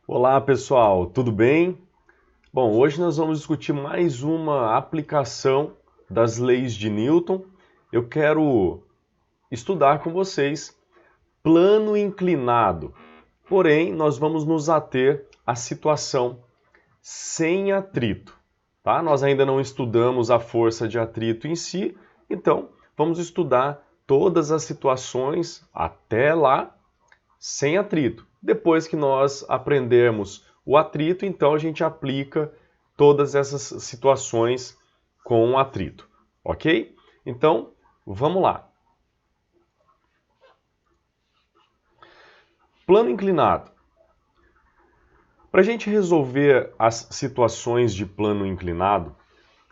Olá pessoal, tudo bem? Bom, hoje nós vamos discutir mais uma aplicação das leis de Newton. Eu quero estudar com vocês plano inclinado, porém nós vamos nos ater à situação sem atrito, tá? Nós ainda não estudamos a força de atrito em si, então vamos estudar todas as situações até lá sem atrito. Depois que nós aprendermos o atrito, então a gente aplica todas essas situações com atrito, ok? Então, vamos lá. Plano inclinado. Para a gente resolver as situações de plano inclinado,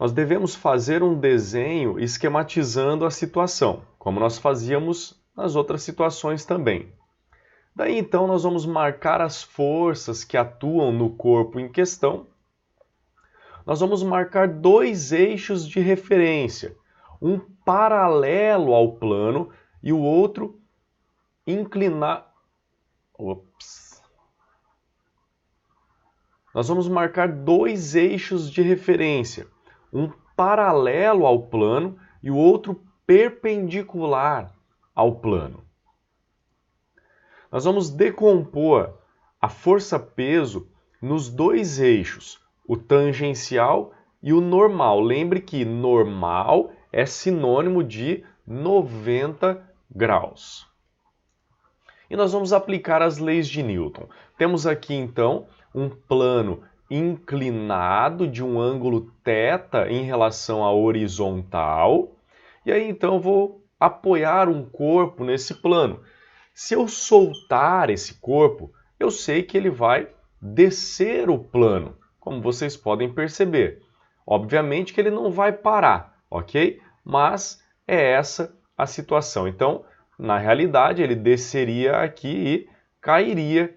nós devemos fazer um desenho esquematizando a situação, como nós fazíamos nas outras situações também. Daí então nós vamos marcar as forças que atuam no corpo em questão. Nós vamos marcar dois eixos de referência, um paralelo ao plano e o outro inclinado. Nós vamos marcar dois eixos de referência, um paralelo ao plano e o outro perpendicular ao plano. Nós vamos decompor a força-peso nos dois eixos, o tangencial e o normal. Lembre que normal é sinônimo de 90 graus. E nós vamos aplicar as leis de Newton. Temos aqui então um plano inclinado de um ângulo θ em relação à horizontal. E aí então eu vou apoiar um corpo nesse plano. Se eu soltar esse corpo, eu sei que ele vai descer o plano, como vocês podem perceber. Obviamente que ele não vai parar, ok? Mas é essa a situação. Então, na realidade, ele desceria aqui e cairia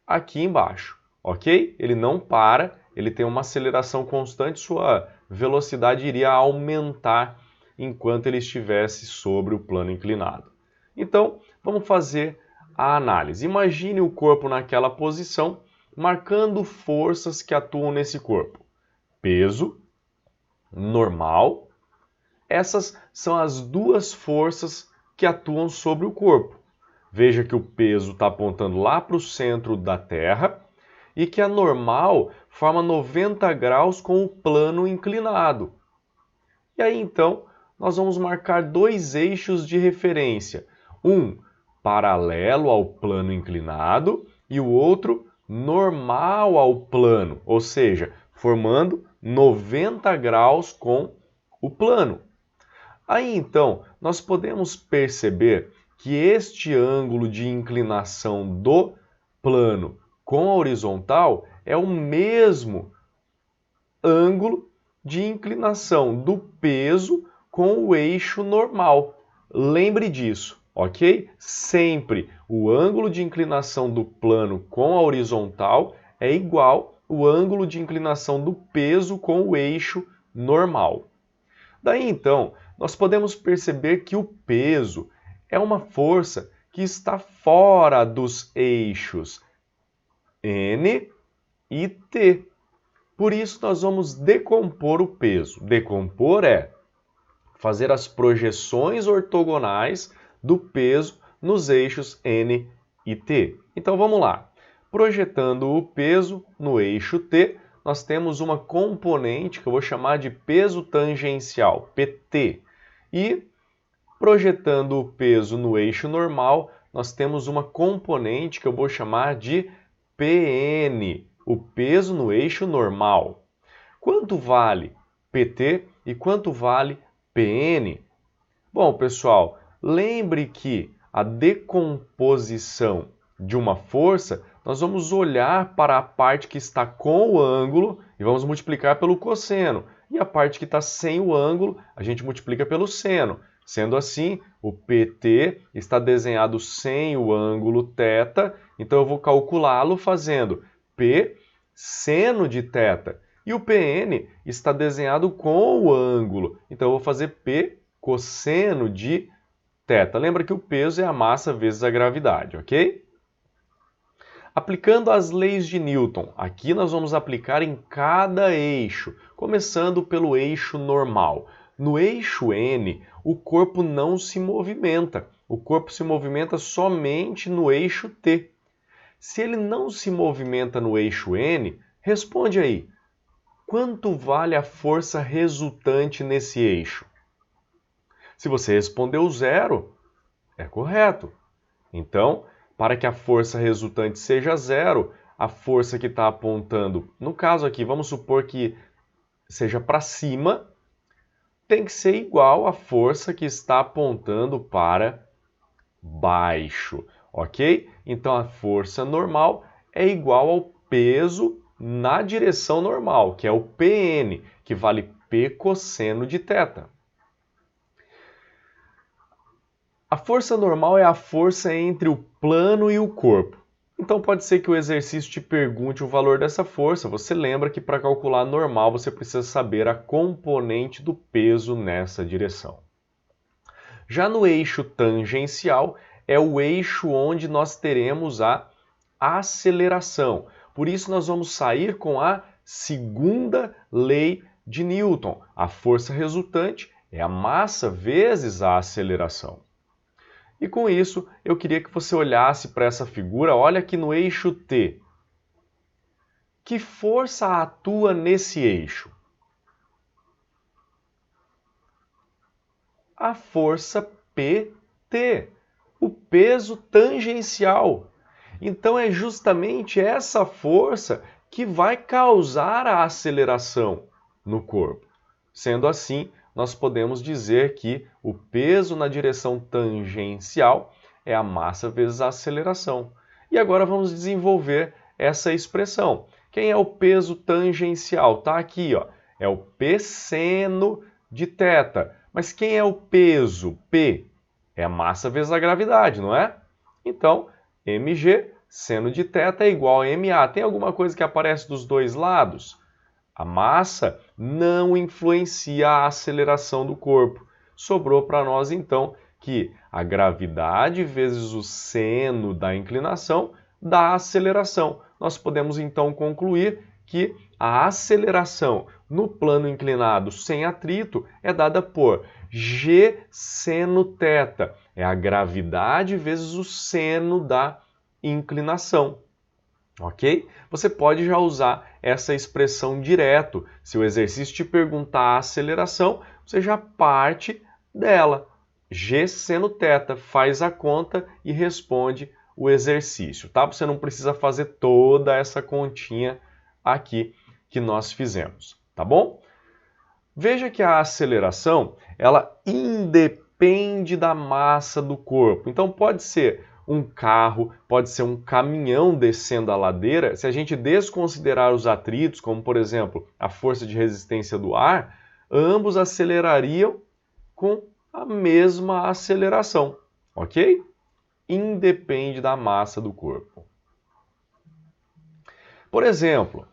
aqui embaixo, ok? Ele não para, ele tem uma aceleração constante, sua velocidade iria aumentar enquanto ele estivesse sobre o plano inclinado. Então, vamos fazer a análise. Imagine o corpo naquela posição, marcando forças que atuam nesse corpo. Peso, normal. Essas são as duas forças que atuam sobre o corpo. Veja que o peso está apontando lá para o centro da Terra e que a normal forma 90 graus com o plano inclinado. E aí então nós vamos marcar dois eixos de referência. Um paralelo ao plano inclinado e o outro normal ao plano, ou seja, formando 90 graus com o plano. Aí então, nós podemos perceber que este ângulo de inclinação do plano com a horizontal é o mesmo ângulo de inclinação do peso com o eixo normal. Lembre disso, ok? Sempre o ângulo de inclinação do plano com a horizontal é igual ao ângulo de inclinação do peso com o eixo normal. Daí então, nós podemos perceber que o peso é uma força que está fora dos eixos N e T. Por isso, nós vamos decompor o peso. Decompor é fazer as projeções ortogonais do peso nos eixos N e T. Então, vamos lá. Projetando o peso no eixo T, nós temos uma componente que eu vou chamar de peso tangencial, PT. E, projetando o peso no eixo normal, nós temos uma componente que eu vou chamar de PN, o peso no eixo normal. Quanto vale PT e quanto vale PN? Bom, pessoal, lembre que a decomposição de uma força, nós vamos olhar para a parte que está com o ângulo e vamos multiplicar pelo cosseno. E a parte que está sem o ângulo, a gente multiplica pelo seno. Sendo assim, o PT está desenhado sem o ângulo θ, então eu vou calculá-lo fazendo P seno de θ. E o PN está desenhado com o ângulo, então eu vou fazer P cosseno de θ. Lembra que o peso é a massa vezes a gravidade, ok? Aplicando as leis de Newton, aqui nós vamos aplicar em cada eixo, começando pelo eixo normal. No eixo N, o corpo não se movimenta, o corpo se movimenta somente no eixo T. Se ele não se movimenta no eixo N, responde aí, quanto vale a força resultante nesse eixo? Se você respondeu 0, é correto. Então, para que a força resultante seja 0, a força que está apontando, no caso aqui, vamos supor que seja para cima, tem que ser igual à força que está apontando para baixo, ok? Então, a força normal é igual ao peso na direção normal, que é o Pn, que vale P cosseno de θ. A força normal é a força entre o plano e o corpo. Então pode ser que o exercício te pergunte o valor dessa força. Você lembra que para calcular normal você precisa saber a componente do peso nessa direção. Já no eixo tangencial é o eixo onde nós teremos a aceleração. Por isso nós vamos sair com a segunda lei de Newton. A força resultante é a massa vezes a aceleração. E com isso, eu queria que você olhasse para essa figura, olha aqui no eixo T. Que força atua nesse eixo? A força PT, o peso tangencial. Então é justamente essa força que vai causar a aceleração no corpo. Sendo assim, nós podemos dizer que o peso na direção tangencial é a massa vezes a aceleração. E agora vamos desenvolver essa expressão. Quem é o peso tangencial? Está aqui, ó. É o P seno de θ. Mas quem é o peso? P é a massa vezes a gravidade, não é? Então, mg seno de θ é igual a ma. Tem alguma coisa que aparece dos dois lados? A massa não influencia a aceleração do corpo. Sobrou para nós, então, que a gravidade vezes o seno da inclinação dá a aceleração. Nós podemos, então, concluir que a aceleração no plano inclinado sem atrito é dada por g seno θ. É a gravidade vezes o seno da inclinação. Ok? Você pode já usar essa expressão direto. Se o exercício te perguntar a aceleração, você já parte dela. G seno θ, faz a conta e responde o exercício, tá? Você não precisa fazer toda essa continha aqui que nós fizemos, tá bom? Veja que a aceleração, ela independe da massa do corpo. Então pode ser um carro, pode ser um caminhão descendo a ladeira. Se a gente desconsiderar os atritos, como por exemplo a força de resistência do ar, ambos acelerariam com a mesma aceleração, ok? Independe da massa do corpo. Por exemplo,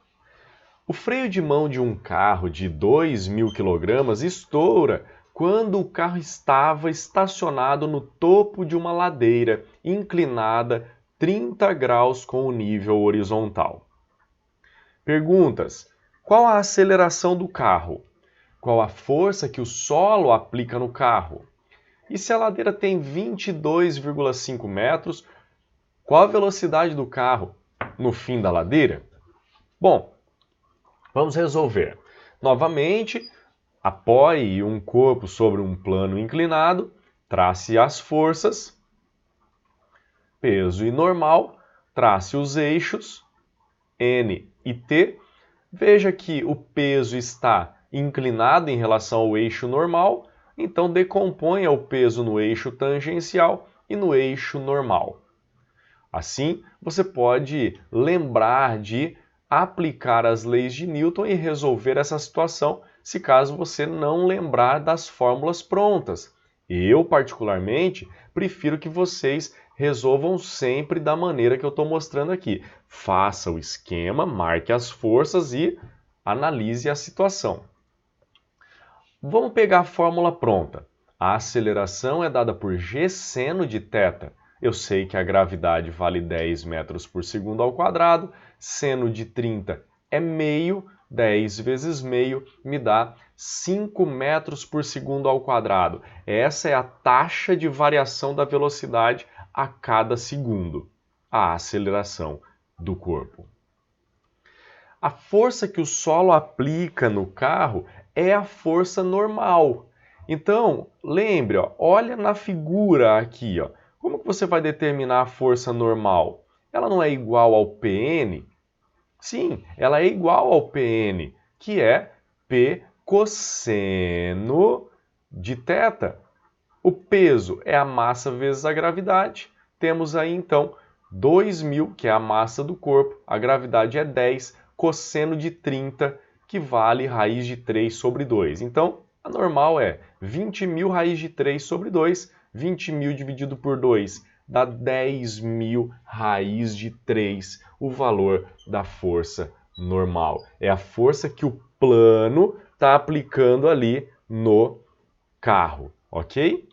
o freio de mão de um carro de 2.000 kg estoura quando o carro estava estacionado no topo de uma ladeira inclinada 30 graus com o nível horizontal. Perguntas: qual a aceleração do carro? Qual a força que o solo aplica no carro? E se a ladeira tem 22,5 metros, qual a velocidade do carro no fim da ladeira? Bom, vamos resolver. Novamente, apoie um corpo sobre um plano inclinado, trace as forças, peso e normal, trace os eixos, N e T. Veja que o peso está inclinado em relação ao eixo normal, então decomponha o peso no eixo tangencial e no eixo normal. Assim, você pode lembrar de aplicar as leis de Newton e resolver essa situação, se caso você não lembrar das fórmulas prontas. Eu, particularmente, prefiro que vocês resolvam sempre da maneira que eu estou mostrando aqui. Faça o esquema, marque as forças e analise a situação. Vamos pegar a fórmula pronta. A aceleração é dada por g seno de θ. Eu sei que a gravidade vale 10 metros por segundo ao quadrado, seno de 30 é meio, 10 vezes meio me dá 5 metros por segundo ao quadrado. Essa é a taxa de variação da velocidade a cada segundo, a aceleração do corpo. A força que o solo aplica no carro é a força normal. Então, lembre, ó, olha na figura aqui, ó. Como que você vai determinar a força normal? Ela não é igual ao PN? Sim, ela é igual ao PN, que é P cosseno de θ. O peso é a massa vezes a gravidade. Temos aí, então, 2.000, que é a massa do corpo. A gravidade é 10, cosseno de 30, que vale raiz de 3 sobre 2. Então, a normal é 20.000 raiz de 3 sobre 2. 20.000 dividido por 2 dá 10.000 raiz de 3, o valor da força normal. É a força que o plano está aplicando ali no carro, ok?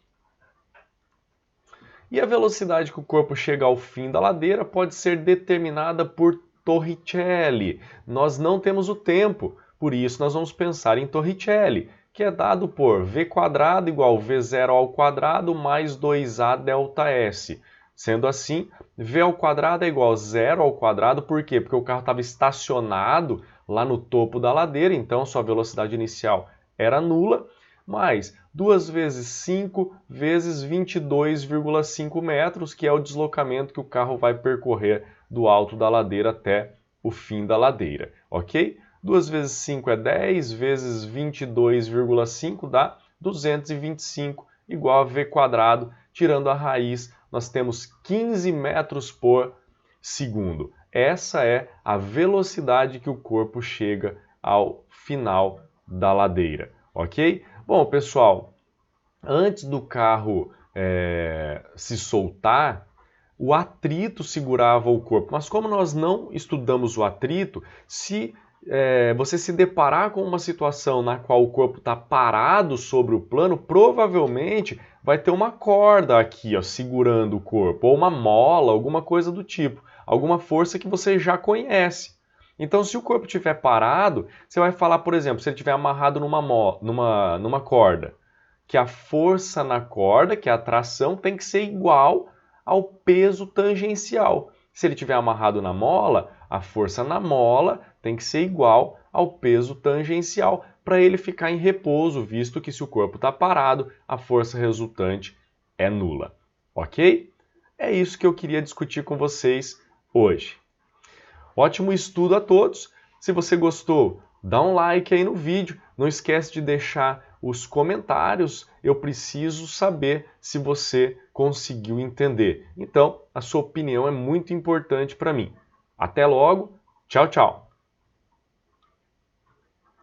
E a velocidade que o corpo chega ao fim da ladeira pode ser determinada por Torricelli. Nós não temos o tempo, por isso nós vamos pensar em Torricelli, que é dado por v² igual v0 ao quadrado mais 2a ΔS. Sendo assim, v ao quadrado é igual a 0 ao quadrado, por quê? Porque o carro estava estacionado lá no topo da ladeira, então sua velocidade inicial era nula, mais 2 vezes 5 vezes 22,5 metros, que é o deslocamento que o carro vai percorrer do alto da ladeira até o fim da ladeira, ok? 2 vezes 5 é 10, vezes 22,5 dá 225, igual a v², tirando a raiz, nós temos 15 metros por segundo. Essa é a velocidade que o corpo chega ao final da ladeira, ok? Bom, pessoal, antes do carro se soltar, o atrito segurava o corpo. Mas como nós não estudamos o atrito, se você se deparar com uma situação na qual o corpo está parado sobre o plano, provavelmente vai ter uma corda aqui, ó, segurando o corpo, ou uma mola, alguma coisa do tipo, alguma força que você já conhece. Então, se o corpo estiver parado, você vai falar, por exemplo, se ele estiver amarrado numa corda, que a força na corda, que é a tração, tem que ser igual ao peso tangencial. Se ele estiver amarrado na mola, a força na mola tem que ser igual ao peso tangencial para ele ficar em repouso, visto que se o corpo está parado, a força resultante é nula. Ok? É isso que eu queria discutir com vocês hoje. Ótimo estudo a todos! Se você gostou, dá um like aí no vídeo. Não esquece de deixar os comentários. Eu preciso saber se você conseguiu entender. Então, a sua opinião é muito importante para mim. Até logo. Tchau, tchau.